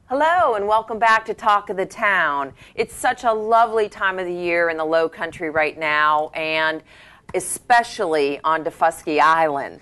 Hello and welcome back to Talk of the Town. It's such a lovely time of the year in the Low Country right now, and especially on Daufuskie Island.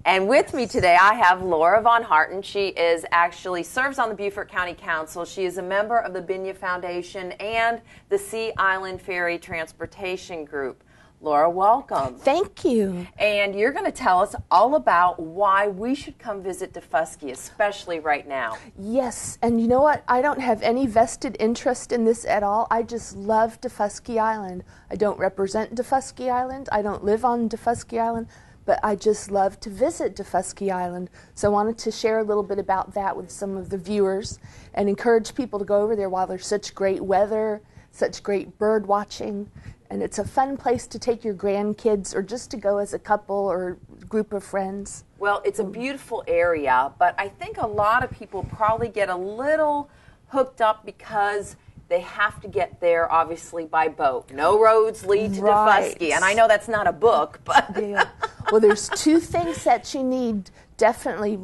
And with me today I have Laura Von Harten. She actually serves on the Beaufort County Council. She is a member of the Binya Foundation and the Sea Island Ferry Transportation Group. Laura, welcome. Thank you. And you're going to tell us all about why we should come visit Daufuskie, especially right now. Yes, and you know what? I don't have any vested interest in this at all. I just love Daufuskie Island. I don't represent Daufuskie Island. I don't live on Daufuskie Island, but I just love to visit Daufuskie Island. So I wanted to share a little bit about that with some of the viewers and encourage people to go over there while there's such great weather, such great bird watching. And it's a fun place to take your grandkids or just to go as a couple or group of friends. Well, it's a beautiful area, but I think a lot of people probably get a little hooked up because they have to get there, obviously, by boat. No roads lead to Daufuskie. And I know that's not a book, but... Yeah. Well, there's two things that you need, definitely.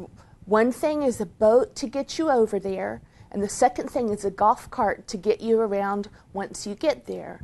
One thing is a boat to get you over there, and the second thing is a golf cart to get you around once you get there.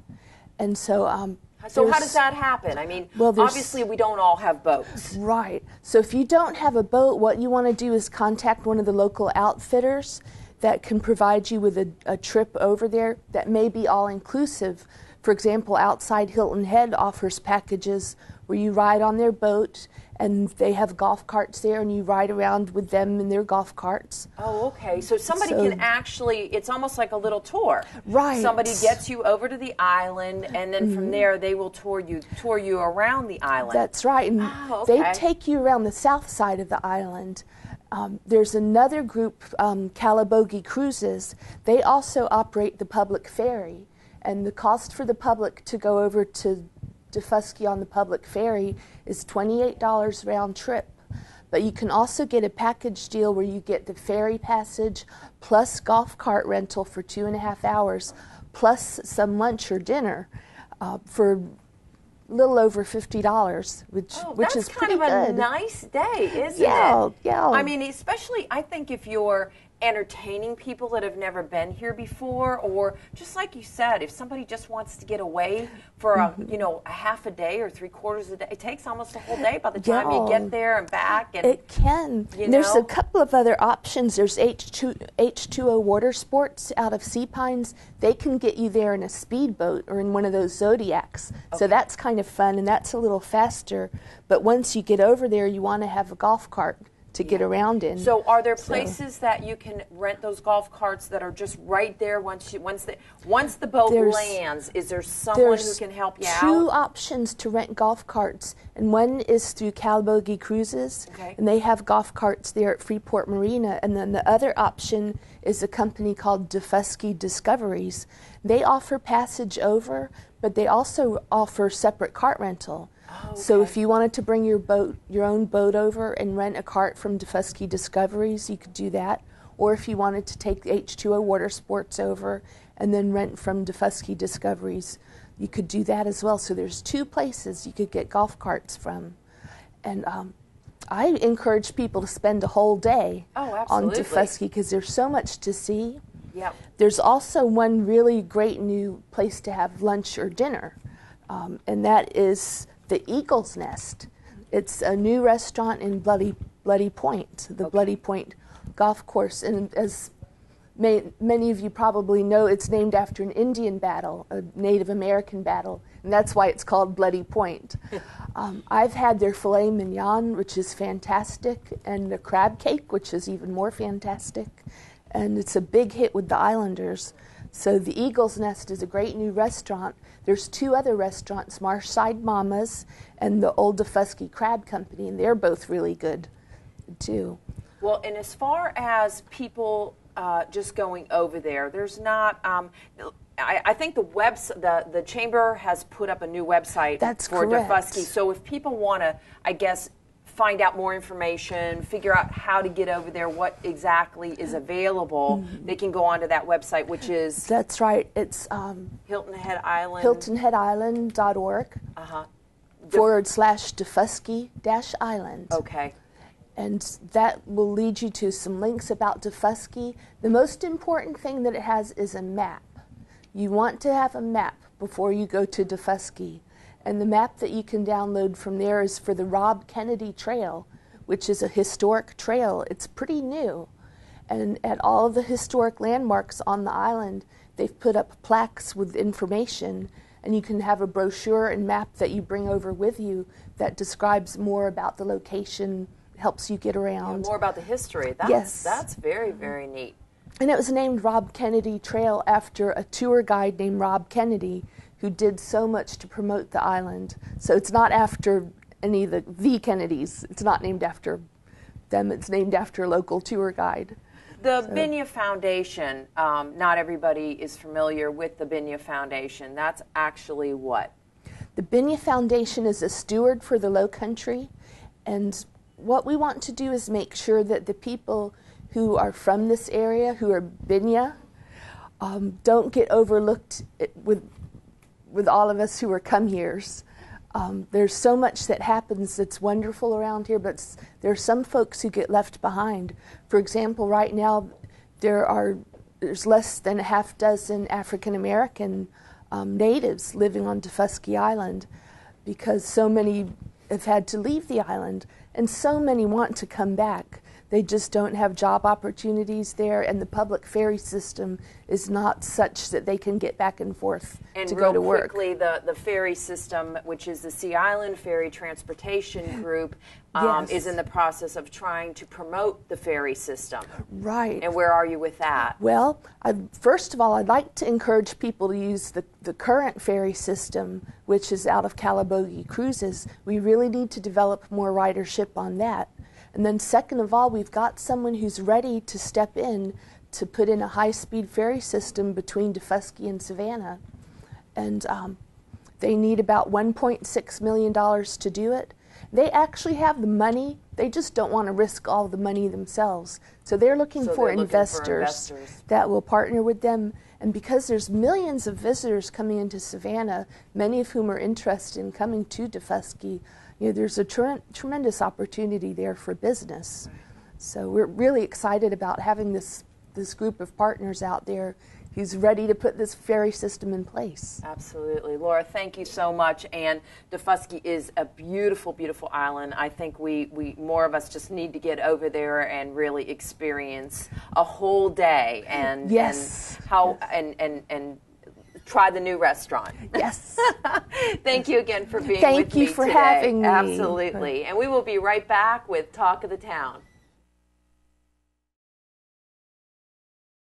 And so, so how does that happen? I mean, well, obviously we don't all have boats. Right. So if you don't have a boat, what you want to do is contact one of the local outfitters that can provide you with a trip over there that may be all-inclusive. For example, Outside Hilton Head offers packages where you ride on their boat, and they have golf carts there, and you ride around with them in their golf carts. Oh, okay. So somebody can actually, it's almost like a little tour. Right. Somebody gets you over to the island, and then from there they will tour you around the island. That's right. And they take you around the south side of the island. There's another group, Calabogie Cruises. They also operate the public ferry, and the cost for the public to go over to Daufuskie on the public ferry is $28 round trip. But you can also get a package deal where you get the ferry passage plus golf cart rental for 2.5 hours plus some lunch or dinner for a little over $50, which is pretty good. That's kind of a nice day, isn't it? Yeah. I mean, especially I think if you're entertaining people that have never been here before, or just like you said, if somebody just wants to get away for a half a day or 3/4 a day, it takes almost a whole day by the time you get there and back. And it can. There's a couple of other options. There's H2O Water Sports out of Sea Pines. They can get you there in a speedboat or in one of those Zodiacs. Okay. So that's kind of fun, and that's a little faster. But once you get over there, you want to have a golf cart to get around in. So are there places that you can rent those golf carts that are just right there once the boat lands? Is there someone who can help you out? There's two options to rent golf carts, and one is through Calabogie Cruises, and they have golf carts there at Freeport Marina, and then the other option is a company called Daufuskie Discoveries. They offer passage over, but they also offer separate cart rental. Okay. So if you wanted to bring your own boat over and rent a cart from Daufuskie Discoveries, you could do that. Or if you wanted to take H2O Water Sports over and then rent from Daufuskie Discoveries, you could do that as well. So there's two places you could get golf carts from. And I encourage people to spend a whole day on Daufuskie because there's so much to see. Yep. There's also one really great new place to have lunch or dinner, and that is the Eagle's Nest. It's a new restaurant in Bloody Point, the Bloody Point golf course. And as many of you probably know, it's named after an Indian battle, a Native American battle, and that's why it's called Bloody Point. I've had their filet mignon, which is fantastic, and the crab cake, which is even more fantastic. And it's a big hit with the Islanders. So the Eagle's Nest is a great new restaurant. There's two other restaurants, Marshside Mama's and the Old Daufuskie Crab Company, and they're both really good, too. Well, and as far as people just going over there, there's not... I think the Chamber has put up a new website for Daufuskie. So if people want to, I guess, find out more information, figure out how to get over there, what exactly is available, they can go onto that website, which is... That's right. It's Hilton Head Island. HiltonHeadIsland.org /Daufuskie-Island. Okay. And that will lead you to some links about Daufuskie. The most important thing that it has is a map. You want to have a map before you go to Daufuskie. And the map that you can download from there is for the Rob Kennedy Trail, which is a historic trail. It's pretty new. And at all of the historic landmarks on the island, they've put up plaques with information, and you can have a brochure and map that you bring over with you that describes more about the location, helps you get around. More about the history. Yes. That's very, very neat. And it was named Rob Kennedy Trail after a tour guide named Rob Kennedy who did so much to promote the island. So it's not after any of the Kennedys. It's not named after them. It's named after a local tour guide. The Binya Foundation, not everybody is familiar with the Binya Foundation. That's actually what? The Binya Foundation is a steward for the Low Country, and what we want to do is make sure that the people who are from this area, who are Binya, don't get overlooked with all of us who are come-heres. There's so much that happens that's wonderful around here, but there are some folks who get left behind. For example, right now there's less than a half dozen African American natives living on Daufuskie Island because so many have had to leave the island, and so many want to come back. They just don't have job opportunities there, and the public ferry system is not such that they can get back and forth to go to work. And real quickly, the ferry system, which is the Sea Island Ferry Transportation Group, Yes. is in the process of trying to promote the ferry system. Right. And where are you with that? Well, first of all, I'd like to encourage people to use the current ferry system, which is out of Calabogie Cruises. We really need to develop more ridership on that. And then second of all, we've got someone who's ready to step in to put in a high-speed ferry system between Daufuskie and Savannah. And they need about $1.6 million to do it. They actually have the money. They just don't want to risk all the money themselves. So they're looking for investors that will partner with them. And because there's millions of visitors coming into Savannah, many of whom are interested in coming to Daufuskie, there's a tremendous opportunity there for business. So we're really excited about having this group of partners out there who's ready to put this ferry system in place. Absolutely. Laura, thank you so much. And Daufuskie is a beautiful, beautiful island. I think we more of us just need to get over there and really experience a whole day and yes. and try the new restaurant. Yes. Thank you again for being with me today. Thank you for having me. Absolutely. And we will be right back with Talk of the Town.